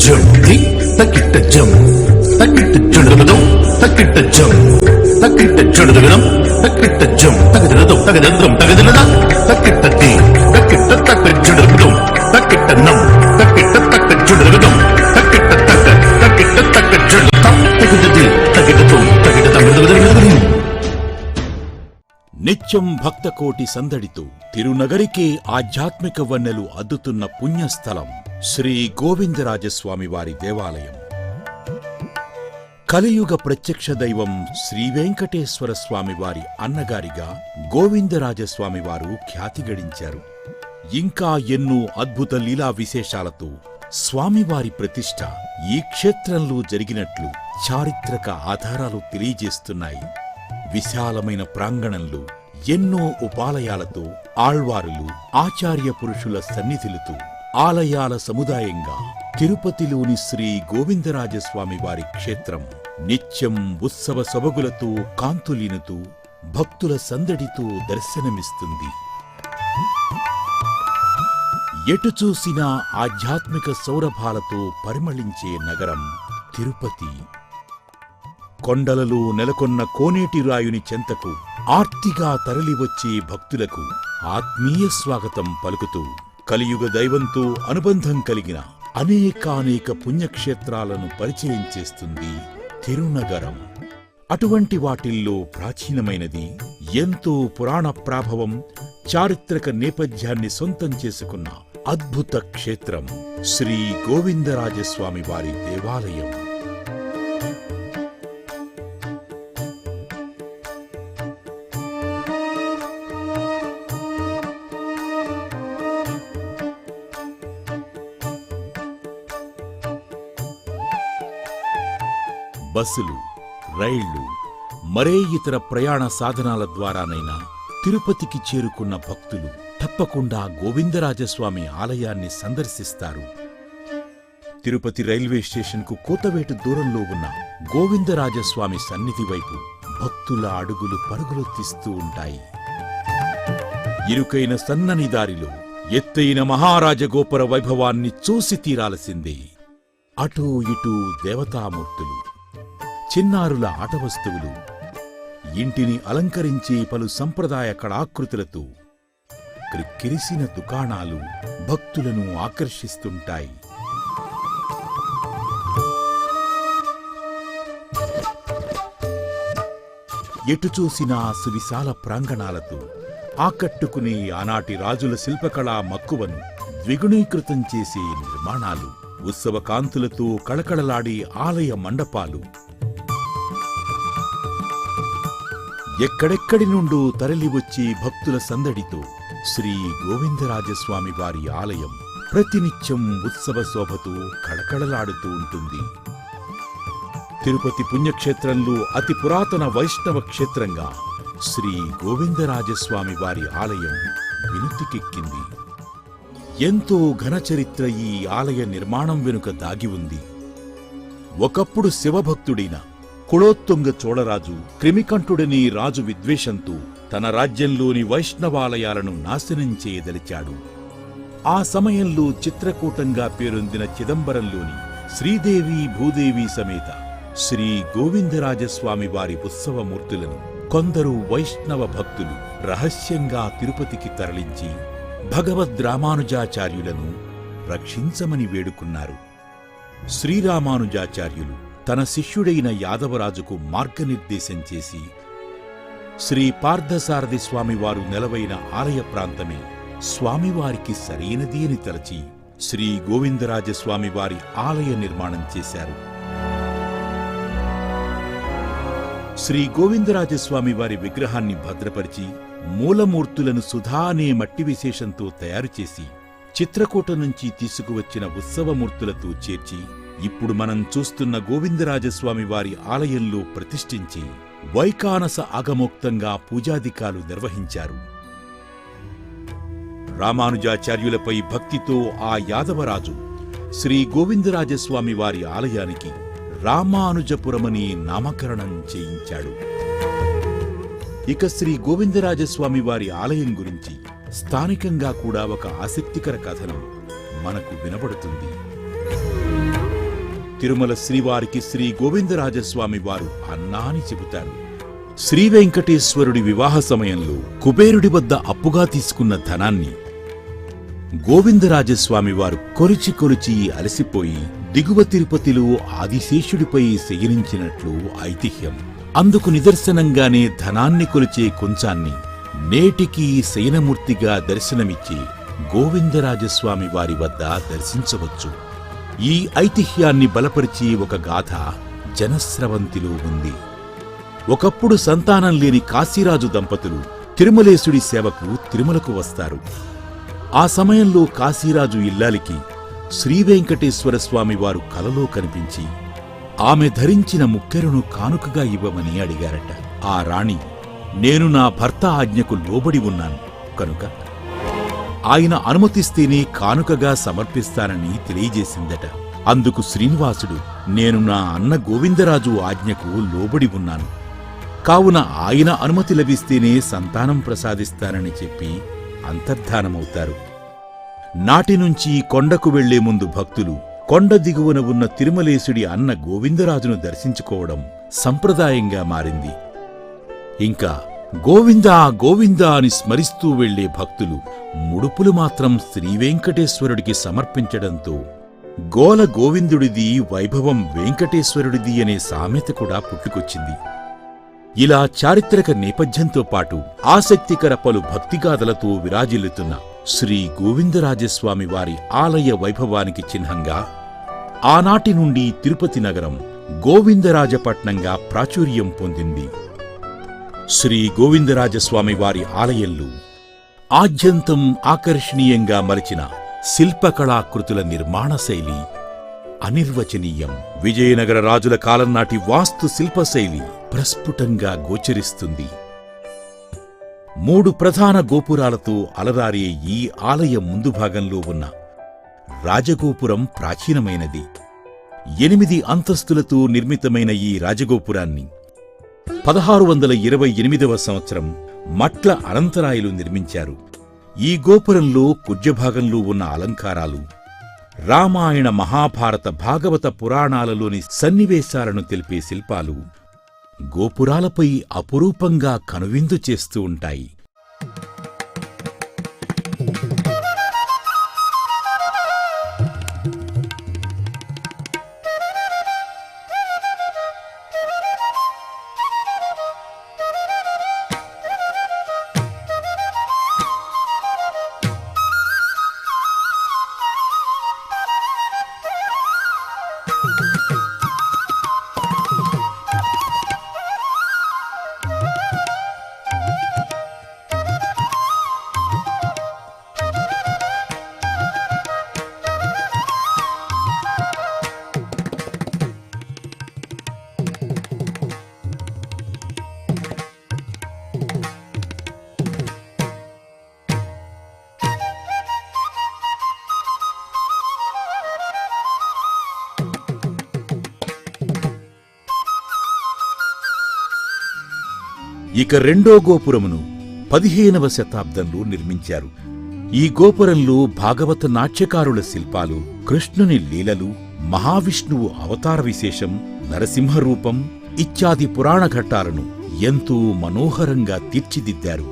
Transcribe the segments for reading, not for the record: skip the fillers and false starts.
జం తకిట జం తకిట చుడుగదం తకిట జం తకిట చుడుగదం తకిట జం తగదదం తగదదం తగదదం తకిట ది తకిట తక చుడుగదం తకిట నం తకిట తక చుడుగదం తకిట తక తకిట తక చుడుగదం తకిట ది తకిటం తకిట తగదదం. నిత్యం భక్తకోటి సందడితో తిరునగరికే ఆధ్యాత్మిక వన్నెలు అద్దుతున్న పుణ్యస్థలం శ్రీ గోవిందరాజస్వామి వారి దేవాలయం. కలియుగ ప్రత్యక్ష దైవం శ్రీ వెంకటేశ్వర స్వామి వారి అన్నగారిగా గోవిందరాజస్వామి వారు ఖ్యాతి గడించారు. ఇంకా ఎన్నో అద్భుత లీలా విశేషాలతో స్వామివారి ప్రతిష్ఠ ఈ క్షేత్రంలో జరిగినట్లు చారిత్రక ఆధారాలు తెలియజేస్తున్నాయి. విశాలమైన ప్రాంగణంలో ఎన్నో ఉపాలయాలతో ఆళ్వారులు ఆచార్య పురుషుల సన్నిధులతో ఆలయాల సముదాయంగా తిరుపతిలోని శ్రీ గోవిందరాజస్వామి వారి క్షేత్రం నిత్యం ఉత్సవ సొబగులతో కాంతులీనుతూ భక్తుల సందడితో దర్శనమిస్తుంది. ఎటు చూసినా ఆధ్యాత్మిక సౌరభాలతో పరిమళించే నగరం తిరుపతి. కొండలలో నెలకొన్న కోనేటి రాయుని చెంతకు ఆర్తిగా తరలివచ్చే భక్తులకు ఆత్మీయ స్వాగతం పలుకుతూ కలియుగ దైవంతో అనుబంధం కలిగిన అనేకానేక పుణ్యక్షేత్రాలను పరిచయం చేస్తుంది తిరునగరం. అటువంటి వాటిల్లో ప్రాచీనమైనది, ఎంతో పురాణ ప్రాభవం, చారిత్రక నేపథ్యాన్ని సొంతం చేసుకున్న అద్భుత క్షేత్రం శ్రీ గోవిందరాజస్వామి వారి దేవాలయం. బస్సులు, రైళ్లు, మరే ఇతర ప్రయాణ సాధనాల ద్వారానైనా తిరుపతికి చేరుకున్న భక్తులు తప్పకుండా గోవిందరాజస్వామి ఆలయాన్ని సందర్శిస్తారు. తిరుపతి రైల్వే స్టేషన్కు కూతవేటు దూరంలో ఉన్న గోవిందరాజస్వామి సన్నిధి వైపు భక్తుల అడుగులు పరుగులెత్తిస్తూ ఉంటాయి. ఇరుకైన సన్నని దారిలో ఎత్తైన మహారాజగోపుర వైభవాన్ని చూసి తీరాల్సిందే. అటూ ఇటూ దేవతామూర్తులు, చిన్నారుల ఆటవస్తువులు, ఇంటిని అలంకరించే పలు సంప్రదాయ కళాకృతులతో క్రిక్కిరిసిన దుకాణాలు భక్తులను ఆకర్షిస్తుంటాయి. ఎటు చూసినా సువిశాల ప్రాంగణాలతో ఆకట్టుకునే ఆనాటి రాజుల శిల్పకళా మక్కువను ద్విగుణీకృతం చేసే నిర్మాణాలు, ఉత్సవ కాంతులతో కళకళలాడే ఆలయ మండపాలు, ఎక్కడెక్కడి నుండో తరలివచ్చే భక్తుల సందడితో శ్రీ గోవిందరాజస్వామి వారి ఆలయం ప్రతినిత్యం ఉత్సవ శోభతో కళకళలాడుతూ ఉంటుంది. తిరుపతి పుణ్యక్షేత్రంలో అతి పురాతన వైష్ణవ క్షేత్రంగా శ్రీ గోవిందరాజస్వామి వారి ఆలయం వినుతికెక్కింది. ఎంతో ఘనచరిత్ర ఈ ఆలయ నిర్మాణం వెనుక దాగి ఉంది. ఒకప్పుడు శివభక్తుడైన కుళోత్తుంగ చోళరాజు క్రిమికంఠుడని రాజు విద్వేషంతో తన రాజ్యంలోని వైష్ణవాలయాలను నాశనం చేయదలిచాడు. ఆ సమయంలో చిత్రకూటంగా పేరొందిన చిదంబరంలోని శ్రీదేవి భూదేవి సమేత శ్రీ గోవిందరాజస్వామి వారి ఉత్సవమూర్తులను కొందరు వైష్ణవ భక్తులు రహస్యంగా తిరుపతికి తరలించి భగవద్రామానుజాచార్యులను రక్షించమని వేడుకున్నారు. శ్రీరామానుజాచార్యులు తన శిష్యుడైన యాదవరాజుకు మార్గనిర్దేశం చేసి శ్రీ పార్థసారథి స్వామివారు నెలవైన ఆలయ ప్రాంతమే స్వామివారికి సరైనది అని తలచి శ్రీ గోవిందరాజస్వామి వారి ఆలయ నిర్మాణం చేశారు. శ్రీ గోవిందరాజస్వామి వారి విగ్రహాన్ని భద్రపరిచి మూలమూర్తులను సుధా అనే మట్టి విశేషంతో తయారుచేసి చిత్రకూట నుంచి తీసుకువచ్చిన ఉత్సవమూర్తులతో చేర్చి ఇప్పుడు మనం చూస్తున్న గోవిందరాజస్వామి వారి ఆలయంలో ప్రతిష్ఠించి వైకానస ఆగమోక్తంగా పూజాధికాలు నిర్వహించారు. రామానుజాచార్యులపై భక్తితో ఆ యాదవరాజు శ్రీ గోవిందరాజస్వామి వారి ఆలయానికి రామానుజపురమని నామకరణం చేయించాడు. ఇక శ్రీ గోవిందరాజస్వామి వారి ఆలయం గురించి స్థానికంగా కూడా ఒక ఆసక్తికర కథనం మనకు వినబడుతుంది. తిరుమల శ్రీవారికి శ్రీ గోవిందరాజస్వామి వారు అన్నా అని చెబుతారు. శ్రీ వెంకటేశ్వరుడి వివాహ సమయంలో కుబేరుడి వద్ద అప్పుగా తీసుకున్న ధనాన్ని గోవిందరాజస్వామి వారు కొలిచి కొలిచి అలసిపోయి దిగువ తిరుపతిలో ఆదిశేషుడిపై శయనించినట్లు ఐతిహ్యం. అందుకు నిదర్శనంగానే ధనాన్ని కొలిచే కొంచాన్ని నేటికీ శయనమూర్తిగా దర్శనమిచ్చి గోవిందరాజస్వామి వారి వద్ద దర్శించవచ్చు. ఈ ఐతిహ్యాన్ని బలపరిచి ఒక గాథ జనస్రవంతిలో ఉంది. ఒకప్పుడు సంతానం లేని కాశీరాజు దంపతులు తిరుమలేశుడి సేవకు తిరుమలకు వస్తారు. ఆ సమయంలో కాశీరాజు ఇల్లాలికి శ్రీవెంకటేశ్వర స్వామి వారు కలలో కనిపించి ఆమె ధరించిన ముక్కెరును కానుకగా ఇవ్వమని అడిగారట. ఆ రాణి, నేను నా భర్త ఆజ్ఞకు లోబడి ఉన్నాను కనుక ఆయన అనుమతిస్తేనే కానుకగా సమర్పిస్తానని తెలియజేసిందట. అందుకు శ్రీనివాసుడు, నేను నా అన్న గోవిందరాజు ఆజ్ఞకు లోబడి ఉన్నాను, కావున ఆయన అనుమతి లభిస్తేనే సంతానం ప్రసాదిస్తానని చెప్పి అంతర్ధానమవుతారు. నాటినుంచి కొండకు వెళ్లే ముందు భక్తులు కొండ దిగువన ఉన్న తిరుమలేశుడి అన్న గోవిందరాజును దర్శించుకోవడం సంప్రదాయంగా మారింది. ఇంకా గోవిందా గోవిందా అని స్మరిస్తూ వెళ్లే భక్తులు ముడుపులు మాత్రం శ్రీవెంకటేశ్వరుడికి సమర్పించడంతో గోల గోవిందుడిది, వైభవం వెంకటేశ్వరుడిది అనే సామెత కూడా పుట్టుకొచ్చింది. ఇలా చారిత్రక నేపథ్యంతో పాటు ఆసక్తికర పలు భక్తిగాథలతో విరాజిల్లుతున్న శ్రీ గోవిందరాజస్వామి వారి ఆలయ వైభవానికి చిహ్నంగా ఆనాటి నుండి తిరుపతి నగరం గోవిందరాజపట్నంగా ప్రాచుర్యం పొందింది. శ్రీ గోవిందరాజస్వామి వారి ఆలయంలో ఆద్యంతం ఆకర్షణీయంగా మలిచిన శిల్పకళాకృతుల నిర్మాణ శైలి అనిర్వచనీయం. విజయనగర రాజుల కాలం నాటి వాస్తు శిల్పశైలి ప్రస్ఫుటంగా గోచరిస్తుంది. 3 ప్రధాన గోపురాలతో అలరారే ఈ ఆలయం ముందు భాగంలో ఉన్న రాజగోపురం ప్రాచీనమైనది. 8 అంతస్తులతో నిర్మితమైన ఈ రాజగోపురాన్ని 1628వ సంవత్సరం మట్ల అనంతరాయలు నిర్మించారు. ఈ గోపురంలో కుజ్యభాగంలో ఉన్న అలంకారాలు రామాయణ, మహాభారత, భాగవత పురాణాలలోని సన్నివేశాలను తెలిపే శిల్పాలు గోపురాలపై అపురూపంగా కనువిందు చేస్తూ ఉంటాయి. ఇక రెండో గోపురమును 15వ శతాబ్దంలో నిర్మించారు. ఈ గోపురంలో భాగవత నాట్యకారుల శిల్పాలు, కృష్ణుని లీలలు, మహావిష్ణువు అవతార విశేషం, నరసింహరూపం ఇత్యాది పురాణ ఘట్టాలను ఎంతో మనోహరంగా తీర్చిదిద్దారు.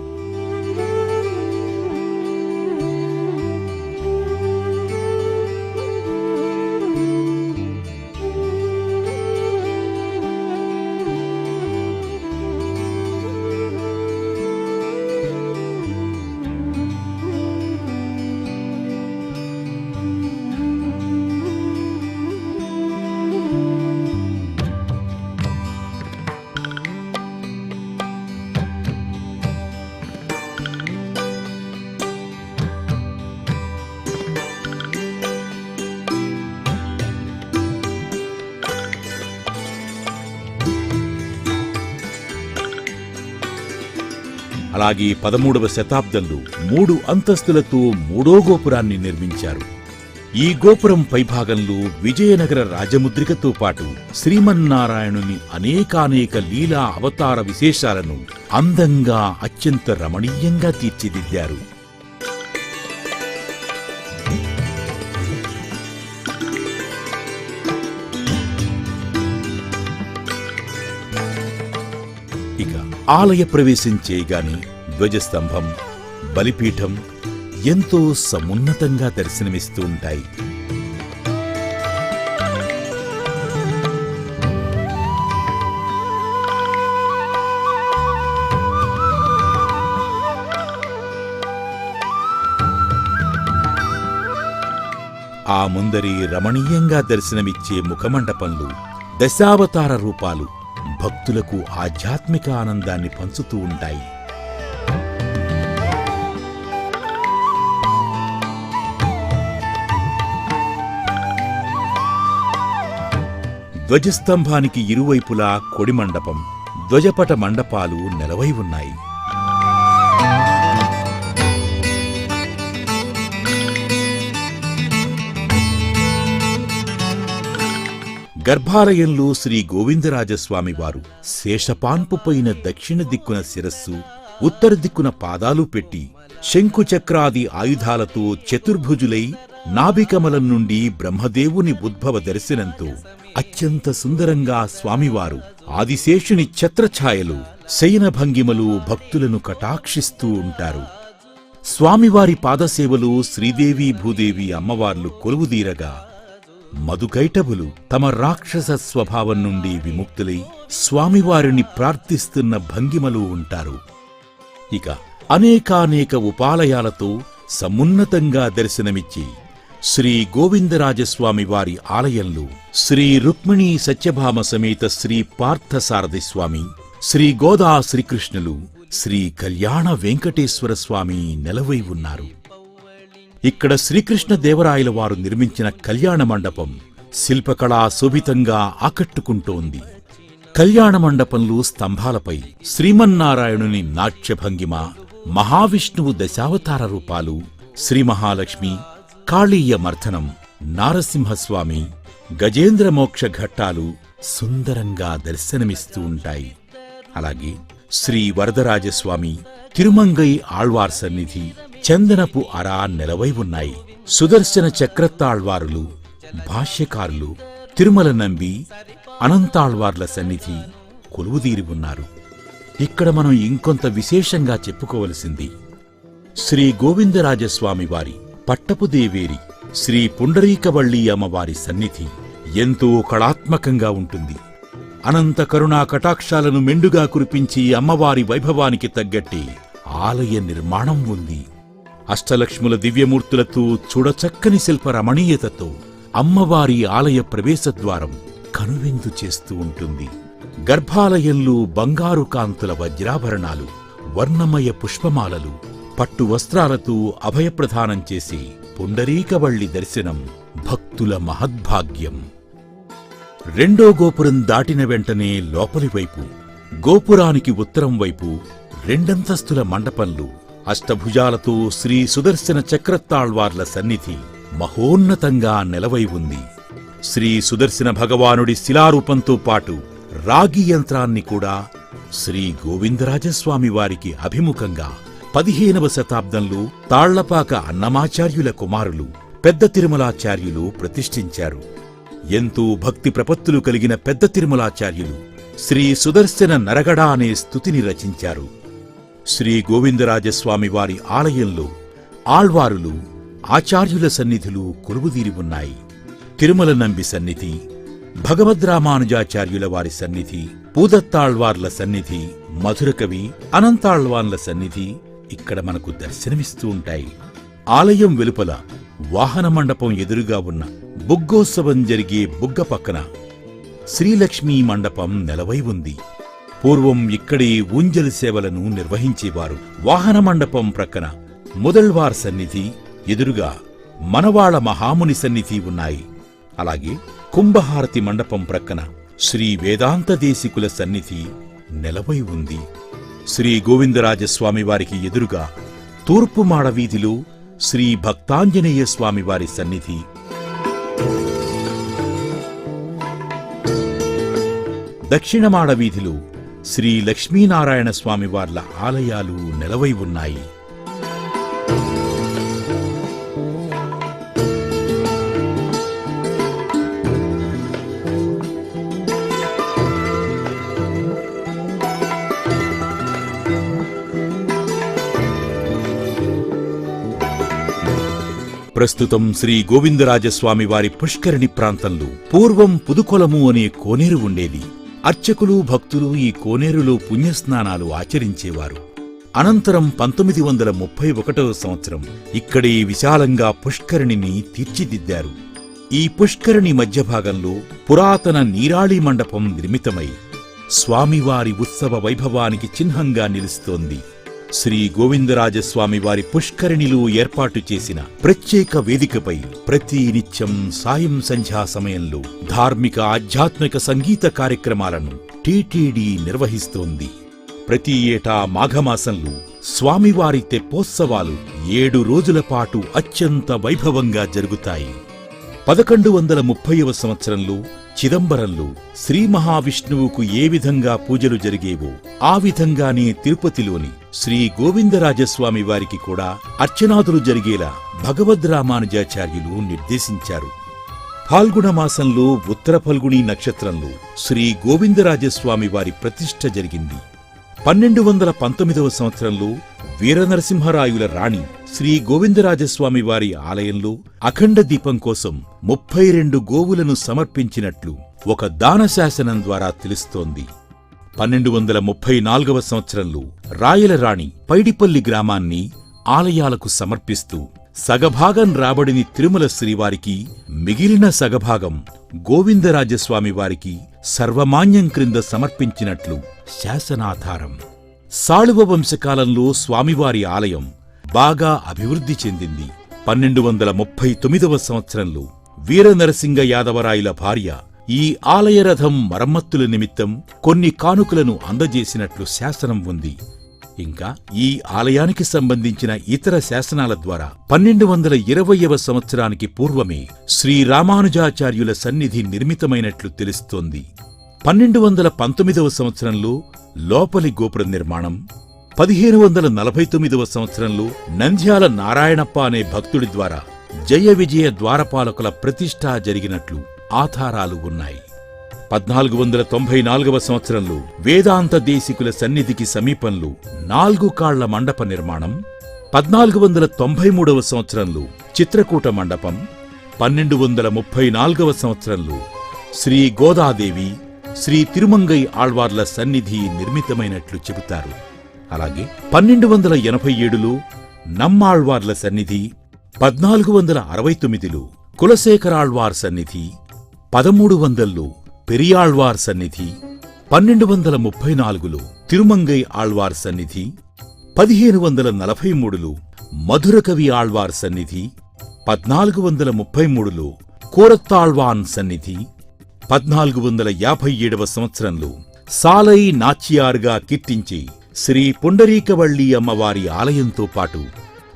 అలాగే 13వ శతాబ్దంలో 3 అంతస్తులతో మూడో గోపురాన్ని నిర్మించారు. ఈ గోపురం పైభాగంలో విజయనగర రాజముద్రికతో పాటు శ్రీమన్నారాయణుని అనేకానేక లీలా అవతార విశేషాలను అందంగా, అత్యంత రమణీయంగా తీర్చిదిద్దారు. ఆలయ ప్రవేశం చేయగానే ధ్వజస్తంభం, బలిపీఠం ఎంతో సమున్నతంగా దర్శనమిస్తూ ఉంటాయి. ఆ ముందరి రమణీయంగా దర్శనమిచ్చే ముఖమండపంలో దశావతార రూపాలు భక్తులకు ఆధ్యాత్మిక ఆనందాన్ని పంచుతూ ఉంటాయి. ధ్వజస్తంభానికి ఇరువైపులా కొడి మండపం, ధ్వజపట మండపాలు నెలవై ఉన్నాయి. గర్భాలయంలో శ్రీ గోవిందరాజస్వామి వారు శేషపాన్పుపైన దక్షిణ దిక్కున శిరస్సు, ఉత్తర దిక్కున పాదాలు పెట్టి శంఖుచక్రాది ఆయుధాలతో చతుర్భుజులై నాభికమలం నుండి బ్రహ్మదేవుని ఉద్భవ దర్శనంతో అత్యంత సుందరంగా స్వామివారు ఆదిశేషుని ఛత్రఛాయలు, శయన భంగిమలు భక్తులను కటాక్షిస్తూ ఉంటారు. స్వామివారి పాదసేవలు శ్రీదేవి భూదేవి అమ్మవార్లు కొలువుదీరగా మధుకైటభులు తమ రాక్షస స్వభావం నుండి విముక్తులై స్వామివారిని ప్రార్థిస్తున్న భంగిమలు ఉంటారు. ఇక అనేకానేక ఉపాలయాలతో సమున్నతంగా దర్శనమిచ్చి శ్రీ గోవిందరాజస్వామి వారి ఆలయంలో శ్రీ రుక్మిణీ సత్యభామ సమేత శ్రీ పార్థసారథి స్వామి, శ్రీ గోదా శ్రీకృష్ణులు, శ్రీ కళ్యాణ వెంకటేశ్వర స్వామి నెలవై ఉన్నారు. ఇక్కడ శ్రీకృష్ణ దేవరాయల వారు నిర్మించిన కళ్యాణ మండపం శిల్పకళా శోభితంగా ఆకట్టుకుంటోంది. కళ్యాణ మండపంలో స్తంభాలపై శ్రీమన్నారాయణుని నాట్యభంగిమ, మహావిష్ణువు దశావతార రూపాలు, శ్రీ మహాలక్ష్మి, కాళీయ మర్దనం, నారసింహస్వామి, గజేంద్ర మోక్ష ఘట్టాలు సుందరంగా దర్శనమిస్తూ ఉంటాయి. అలాగే శ్రీ వరదరాజస్వామి, తిరుమంగై ఆళ్వార్ సన్నిధి, చందనపు అరా నెలవై ఉన్నాయి. సుదర్శన చక్రత్తాళ్వారులు, భాష్యకారులు, తిరుమల నంబి, అనంతాళ్వార్ల సన్నిధి కొలువుదీరి ఉన్నారు. ఇక్కడ మనం ఇంకొంత విశేషంగా చెప్పుకోవలసింది శ్రీ గోవిందరాజస్వామి వారి పట్టపు దేవేరి శ్రీ పుండరీకవళ్ళీ అమ్మవారి సన్నిధి ఎంతో కళాత్మకంగా ఉంటుంది. అనంత కరుణా కటాక్షాలను మెండుగా కురిపించి అమ్మవారి వైభవానికి తగ్గట్టి ఆలయ నిర్మాణం ఉంది. అష్టలక్ష్ముల దివ్యమూర్తులతో చూడచక్కని శిల్ప రమణీయతతో అమ్మవారి ఆలయ ప్రవేశద్వారం కనువిందు చేస్తూ ఉంటుంది. గర్భాలయంలో బంగారు కాంతుల వజ్రాభరణాలు, వర్ణమయ పుష్పమాలలు, పట్టు వస్త్రాలతో అభయప్రదానం చేసి పుండరీకవళ్ళి దర్శనం భక్తుల మహద్భాగ్యం. రెండో గోపురం దాటిన వెంటనే లోపలి వైపు, గోపురానికి ఉత్తరం వైపు రెండంతస్తుల మండపంలో అష్టభుజాలతో శ్రీ సుదర్శన చక్రత్తాళ్వార్ల సన్నిధి మహోన్నతంగా నెలవై ఉంది. శ్రీ సుదర్శన భగవానుడి శిలారూపంతో పాటు రాగి యంత్రాన్ని కూడా శ్రీ గోవిందరాజస్వామి వారికి అభిముఖంగా 15వ శతాబ్దంలో తాళ్లపాక అన్నమాచార్యుల కుమారులు పెద్ద తిరుమలాచార్యులు ప్రతిష్ఠించారు. ఎంతో భక్తి ప్రపత్తులు కలిగిన పెద్ద తిరుమలాచార్యులు శ్రీ సుదర్శన నరగడ అనే స్తుతిని రచించారు. శ్రీ గోవిందరాజస్వామి వారి ఆలయంలో ఆళ్వారులు, ఆచార్యుల సన్నిధులు కొలువుదీరి ఉన్నాయి. తిరుమల నంబి సన్నిధి, భగవద్రామానుజాచార్యుల వారి సన్నిధి, పూదత్తాళ్వార్ల సన్నిధి, మధురకవి, అనంతాళ్వాన్ల సన్నిధి ఇక్కడ మనకు దర్శనమిస్తూ ఉంటాయి. ఆలయం వెలుపల వాహన మండపం ఎదురుగా ఉన్న బుగ్గోత్సవం జరిగే బుగ్గ పక్కన శ్రీలక్ష్మీ మండపం నెలవై ఉంది. పూర్వం ఇక్కడే ఊంజల్ సేవలను నిర్వహించేవారు. వాహన మండపం ప్రక్కన ముదళ్వార్ సన్నిధి, ఎదురుగా మనవాళ మహాముని సన్నిధి ఉన్నాయి. అలాగే కుంభహారతి మండపం ప్రక్కన శ్రీ వేదాంత దేశికుల సన్నిధి నెలవై ఉంది. శ్రీ గోవిందరాజస్వామి వారికి ఎదురుగా తూర్పు మాడ వీధిలో శ్రీ భక్తాంజనేయ స్వామి వారి సన్నిధి, దక్షిణమాడ వీధిలో శ్రీ లక్ష్మీనారాయణ స్వామి వార్ల ఆలయాలు నెలవై ఉన్నాయి. ప్రస్తుతం శ్రీ గోవిందరాజస్వామి వారి పుష్కరిణి ప్రాంతంలో పూర్వం పుదుకొలము అనే కోనేరు ఉండేది. అర్చకులు భక్తులు ఈ కోనేరులో పుణ్యస్నానాలు ఆచరించేవారు. అనంతరం 1931వ సంవత్సరం ఇక్కడే విశాలంగా పుష్కరిణిని తీర్చిదిద్దారు. ఈ పుష్కరిణి మధ్య భాగంలో పురాతన నీరాళీ మండపం నిర్మితమై స్వామివారి ఉత్సవ వైభవానికి చిహ్నంగా నిలుస్తోంది. శ్రీ గోవిందరాజస్వామి వారి పుష్కరిణిలో ఏర్పాటు చేసిన ప్రత్యేక వేదికపై ప్రతి నిత్యం సాయం సంధ్యా సమయంలో ధార్మిక ఆధ్యాత్మిక సంగీత కార్యక్రమాలను టీటీడీ నిర్వహిస్తోంది. ప్రతి ఏటా మాఘమాసంలో స్వామివారి తెప్పోత్సవాలు 7 రోజుల పాటు అత్యంత వైభవంగా జరుగుతాయి. 1130వ సంవత్సరంలో చిదంబరంలో శ్రీ మహావిష్ణువుకు ఏ విధంగా పూజలు జరిగేవో ఆ విధంగానే తిరుపతిలోని శ్రీ గోవిందరాజస్వామి వారికి కూడా అర్చనాదులు జరిగేలా భగవద్రామానుజాచార్యులు నిర్దేశించారు. ఫాల్గుణ మాసంలో ఉత్తర ఫల్గుణీ నక్షత్రంలో శ్రీ గోవిందరాజస్వామి వారి ప్రతిష్ఠ జరిగింది. 1219వ సంవత్సరంలో వీరనరసింహరాయుల రాణి శ్రీ గోవిందరాజస్వామి వారి ఆలయంలో అఖండ దీపం కోసం 32 గోవులను సమర్పించినట్లు ఒక దానశాసనం ద్వారా తెలుస్తోంది. 1234వ సంవత్సరంలో రాయల రాణి పైడిపల్లి గ్రామాన్ని ఆలయాలకు సమర్పిస్తూ సగభాగం రాబడిని తిరుమల శ్రీవారికి, మిగిలిన సగభాగం గోవిందరాజస్వామి వారికి సర్వమాన్యం క్రింద సమర్పించినట్లు శాసనాధారం. సాళువ వంశకాలంలో స్వామివారి ఆలయం బాగా అభివృద్ధి చెందింది. 1239వ సంవత్సరంలో వీరనరసింగ యాదవరాయల భార్య ఈ ఆలయ రథం మరమ్మత్తుల నిమిత్తం కొన్ని కానుకలను అందజేసినట్లు శాసనం ఉంది. ఇంకా ఈ ఆలయానికి సంబంధించిన ఇతర శాసనాల ద్వారా 1220వ సంవత్సరానికి పూర్వమే శ్రీరామానుజాచార్యుల సన్నిధి నిర్మితమైనట్లు తెలుస్తోంది. 1219వ సంవత్సరంలో లోపలి గోపుర నిర్మాణం, 1549వ సంవత్సరంలో నంద్యాల నారాయణప్ప అనే భక్తుడి ద్వారా జయ విజయ ద్వారపాలకుల ప్రతిష్ఠ జరిగినట్లు ఆధారాలు ఉన్నాయి. 1494వ సంవత్సరంలో వేదాంత దేశికుల సన్నిధికి సమీపంలో 4 కాళ్ల మండప నిర్మాణం, 1493వ సంవత్సరంలో చిత్రకూట మండపం, 1234వ సంవత్సరంలో శ్రీ గోదాదేవి, శ్రీ తిరుమంగై ఆళ్వార్ల సన్నిధి నిర్మితమైనట్లు చెబుతారు. అలాగే 1287లో నమ్మాళ్వార్ల సన్నిధి, 1469లో కులశేఖరాళ్వార్ సన్నిధి, 1300లో పెరియాళ్వార్ సన్నిధి, 1234లో తిరుమంగై ఆళ్వార్ సన్నిధి, 1543లో మధురకవి ఆళ్వార్ సన్నిధి, 1433లో కోరత్తాళ్వాన్ సన్నిధి, 1457వ సంవత్సరంలో సాలై నాచియార్గా కీర్తించి శ్రీ పుండరీకవళ్ళి అమ్మవారి ఆలయంతో పాటు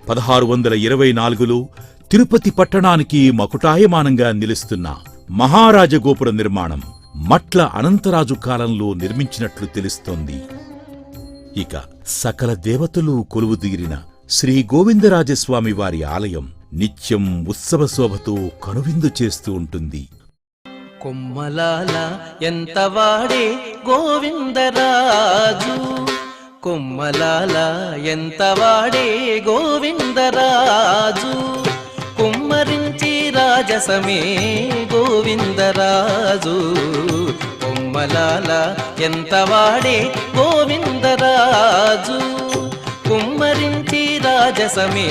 1624లో తిరుపతి పట్టణానికి మకుటాయమానంగా నిలుస్తున్న మహారాజగోపుర నిర్మాణం మట్ల అనంతరాజు కాలంలో నిర్మించినట్లు తెలుస్తోంది. ఇక సకల దేవతలు కొలువుదీరిన శ్రీ గోవిందరాజస్వామి వారి ఆలయం నిత్యం ఉత్సవ శోభతో కనువిందు చేస్తూ ఉంటుంది. కొమ్మలాల ఎంత వాడే గోవిందరాజు, కొమ్మలాల ఎంత వాడే గోవిందరాజు, కుమ్మరించి రాజసమే గోవిందరాజు, కొమ్మలాల ఎంత వాడే గోవిందరాజు, కుమ్మరించి రాజసమే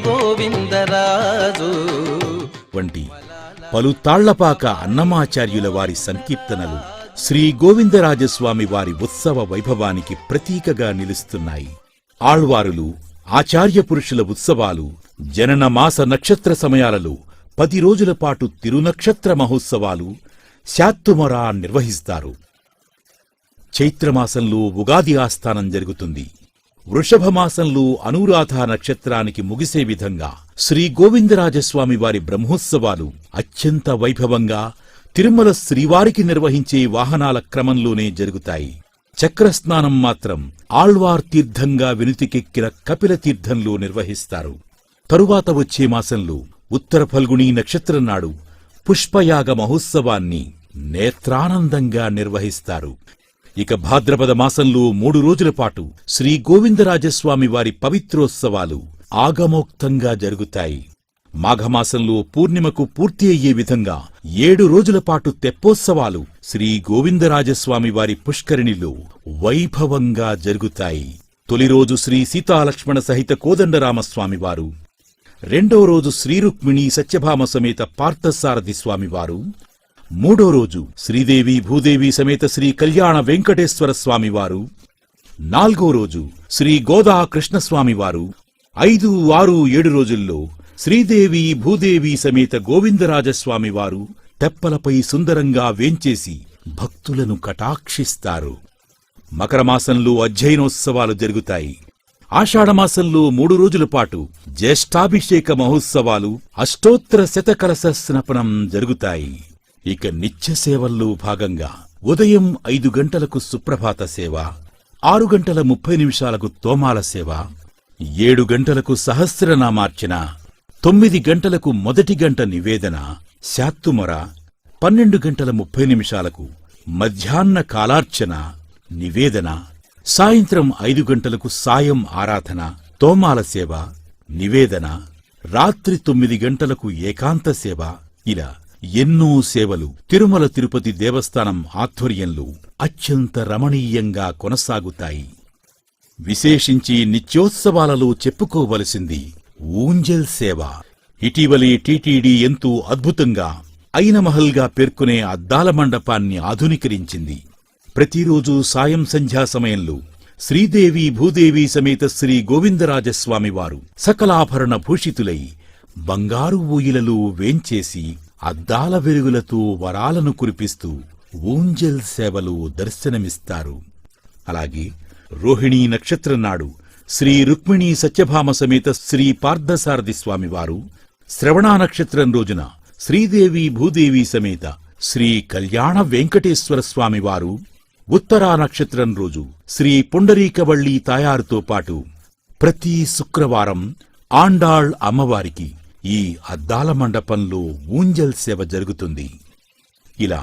గోవిందరాజు వంటి పలు తాళ్లపాక అన్నమాచార్యుల వారి సంకీర్తనలు శ్రీ గోవిందరాజస్వామి వారి ఉత్సవ వైభవానికి ప్రతీకగా నిలుస్తున్నాయి. ఆళ్వారులు, ఆచార్య పురుషుల ఉత్సవాలు జనన మాస నక్షత్ర సమయాలలో 10 రోజుల పాటు తిరునక్షత్ర మహోత్సవాలు శాత్తుమరా నిర్వహిస్తారు. చైత్రమాసంలో ఉగాది ఆస్థానం జరుగుతుంది. వృషభమాసంలో అనురాధ నక్షత్రానికి ముగిసే విధంగా శ్రీ గోవిందరాజస్వామి వారి బ్రహ్మోత్సవాలు అత్యంత వైభవంగా తిరుమల శ్రీవారికి నిర్వహించే వాహనాల క్రమంలోనే జరుగుతాయి. చక్రస్నానం మాత్రం ఆళ్వార్ తీర్థంగా వినుతికెక్కిన కపిల తీర్థంలో నిర్వహిస్తారు. తరువాత వచ్చే మాసంలో ఉత్తర ఫల్గుణీ నక్షత్రం నాడు పుష్పయాగ మహోత్సవాన్ని నేత్రానందంగా నిర్వహిస్తారు. ఇక భాద్రపద మాసంలో 3 రోజుల పాటు శ్రీ గోవిందరాజస్వామి వారి పవిత్రోత్సవాలు ఆగమోక్తంగా జరుగుతాయి. మాఘమాసంలో పూర్ణిమకు పూర్తి అయ్యే విధంగా 7 రోజుల పాటు తెప్పోత్సవాలు శ్రీ గోవిందరాజస్వామి వారి పుష్కరిణిలో వైభవంగా జరుగుతాయి. తొలి రోజు శ్రీ సీతాలక్ష్మణ సహిత కోదండరామస్వామివారు, రెండో రోజు శ్రీ రుక్మిణీ సత్యభామ సమేత పార్థసారథి స్వామివారు, మూడో రోజు శ్రీదేవి భూదేవి సమేత శ్రీ కళ్యాణ వెంకటేశ్వర స్వామివారు, నాల్గో రోజు శ్రీ గోదా కృష్ణస్వామివారు, 5, 6, 7 రోజుల్లో శ్రీదేవి భూదేవి సమేత గోవిందరాజస్వామివారు తెప్పలపై సుందరంగా వేంచేసి భక్తులను కటాక్షిస్తారు. మకరమాసంలో అధ్యయనోత్సవాలు జరుగుతాయి. ఆషాఢమాసంలో 3 రోజుల పాటు జ్యేష్ఠాభిషేక మహోత్సవాలు, అష్టోత్తర శతకలశ స్నపనం జరుగుతాయి. ఇక నిత్య సేవల్లో భాగంగా ఉదయం 5 గంటలకు సుప్రభాత సేవ, 6 గంటల 30 నిమిషాలకు తోమాల సేవ, 7 గంటలకు సహస్రనామార్చన, 9 గంటలకు మొదటి గంట నివేదన, శాత్తుమొర, 12 గంటల 30 నిమిషాలకు మధ్యాహ్న కాలార్చన, నివేదన, సాయంత్రం 5 గంటలకు సాయం ఆరాధన, తోమాల సేవ, నివేదన, రాత్రి 9 గంటలకు ఏకాంత సేవ, ఇలా ఎన్నో సేవలు తిరుమల తిరుపతి దేవస్థానం ఆధ్వర్యంలో అత్యంత రమణీయంగా కొనసాగుతాయి. విశేషించి నిత్యోత్సవాలలో చెప్పుకోవలసింది ఊంజల్ సేవ. ఇటీవలే టీటీడీ ఎంతో అద్భుతంగా ఐనమహల్గా పేర్కొనే అద్దాల మండపాన్ని ఆధునీకరించింది. ప్రతిరోజు సాయం సంధ్యా సమయంలో శ్రీదేవి భూదేవి సమేత శ్రీ గోవిందరాజస్వామివారు సకలాభరణ భూషితులై బంగారు ఊయిలలో వేంచేసి అద్దాల వెలుగులతో వరాలను కురిపిస్తూ ఊంజల్ సేవలో దర్శనమిస్తారు. అలాగే రోహిణీ నక్షత్రం నాడు శ్రీ రుక్మిణీ సత్యభామ సమేత శ్రీ పార్థసారథి స్వామివారు, శ్రవణా నక్షత్రం రోజున శ్రీదేవి భూదేవి సమేత శ్రీ కళ్యాణ వెంకటేశ్వర స్వామివారు, ఉత్తరా నక్షత్రం రోజు శ్రీ పుండరీకవళ్ళీ తాయారుతో పాటు ప్రతి శుక్రవారం ఆండాళ్ అమ్మవారికి ఈ అద్దాల మండపంలో ఊంజల్ సేవ జరుగుతుంది. ఇలా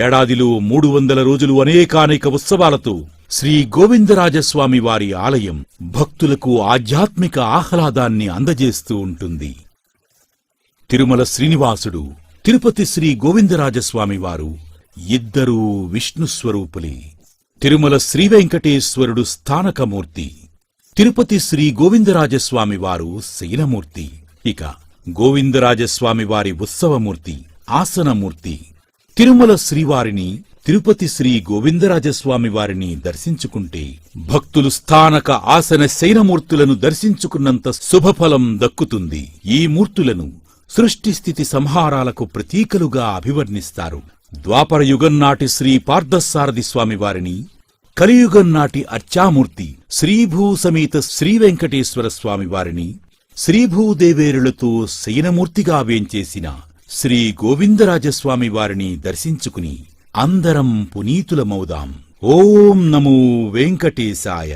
ఏడాదిలో 300 రోజులు అనేకానేక ఉత్సవాలతో శ్రీ గోవిందరాజస్వామి వారి ఆలయం భక్తులకు ఆధ్యాత్మిక ఆహ్లాదాన్ని అందజేస్తూ ఉంటుంది. తిరుమల శ్రీనివాసుడు, తిరుపతి శ్రీ గోవిందరాజస్వామివారు ఇద్దరూ విష్ణుస్వరూపులే. తిరుమల శ్రీవెంకటేశ్వరుడు స్థానకమూర్తి, తిరుపతి శ్రీ గోవిందరాజస్వామివారు శయనమూర్తి. ఇక గోవిందరాజస్వామివారి ఉత్సవమూర్తి, ఆసనమూర్తి. తిరుమల శ్రీవారిని, తిరుపతి శ్రీ గోవిందరాజస్వామివారిని దర్శించుకుంటే భక్తులు స్థానక ఆసన శయనమూర్తులను దర్శించుకున్నంత శుభఫలం దక్కుతుంది. ఈ మూర్తులను సృష్టిస్థితి సంహారాలకు ప్రతీకలుగా అభివర్ణిస్తారు. ద్వాపరయుగం నాటి శ్రీ పార్థసారథి స్వామివారిని, కలియుగం నాటి అర్చామూర్తి శ్రీభూ సమేత శ్రీవెంకటేశ్వర స్వామివారిని, శ్రీభూదేవేరులతో శయనమూర్తిగా వేంచేసిన శ్రీ గోవిందరాజస్వామి వారిని దర్శించుకుని అందరం పునీతులమౌదాం. ఓం నమో వెంకటేశాయ.